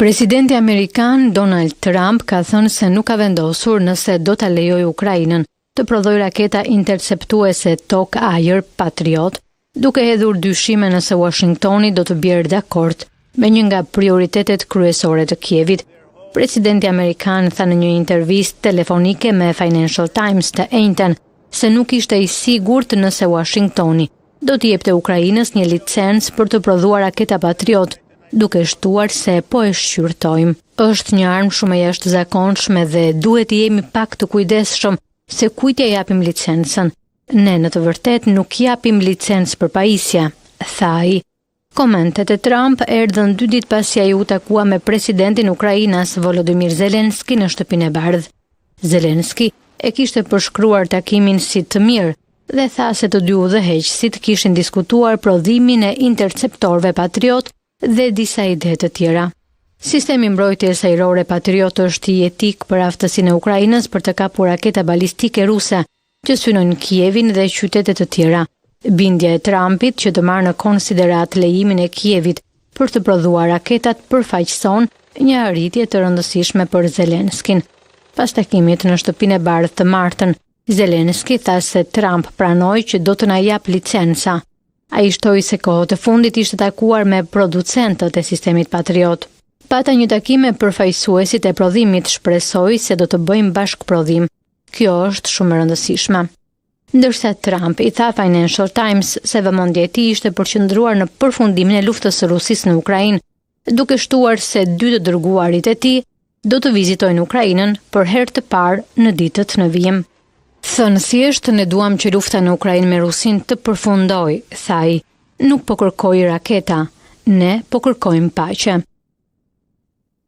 Presidenti Amerikan Donald Trump ka thënë se nuk ka vendosur nëse do ta lejojë Ukrainën të prodhojë raketa interceptuese tok-ajër Patriot, duke hedhur dyshime nëse Washingtoni do të bjerë dakord me një nga prioritetet kryesore të Kievit. Presidenti Amerikan tha në një intervistë telefonike me Financial Times të njëjtën se nuk ishte i sigurt nëse Washingtoni do t'i jepte Ukrainës një licencë për të prodhuar raketa Patriot, duke shtuar se po e shqyrtojmë. Është një armë shumë e jashtëzakonshme dhe duhet të jemi pak të kujdesshëm se kujt ja japim licencën. Ne në të vërtetë nuk japim licencë për pajisje, tha ai. Komentet e Trump erdhën 2 ditë pasi ai u takua me presidentin Ukrainas Volodymyr Zelensky në Shtëpinë e Bardhë. Zelensky e kishte përshkruar takimin si të mirë dhe tha se të dy udhëheqësit kishin diskutuar prodhimin e interceptorëve Patriot dhe disa ide të tjera. Sistemi mbrojtjes ajrore Patriot është i jetik për aftësinë e Ukrainës për të kapur raketa balistike ruse që synojnë Kievin dhe qytete të tjera. Bindja e Trumpit që të marrë në konsiderat lejimin e Kievit për të prodhuar raketat përfaqëson një arritje të rëndësishme për Zelenskyn. Pas takimit në Shtëpinë e Bardhë të martën, Zelensky tha se Trump pranoi që do të na jap licenca. Ai shtoi se kohët e fundit ishte takuar me producentët e sistemit Patriot. Pata një takim me përfaqësuesit e prodhimit, shpresoi se do të bëjmë bashkëprodhim. Kjo është shumë e rëndësishme. Ndërsa Trump i tha Financial Times se vëmendja e tij ishte përqendruar në përfundimin e luftës së Rusisë në Ukrainë, duke shtuar se 2 të dërguarit e tij do të vizitojnë Ukrainën për herë të parë në ditët në vijim. Thënë thjesht ne duam që lufta në Ukrainë me Rusin të përfundojë, tha ai. Nuk po kërkoj raketa, ne po kërkojmë paqe.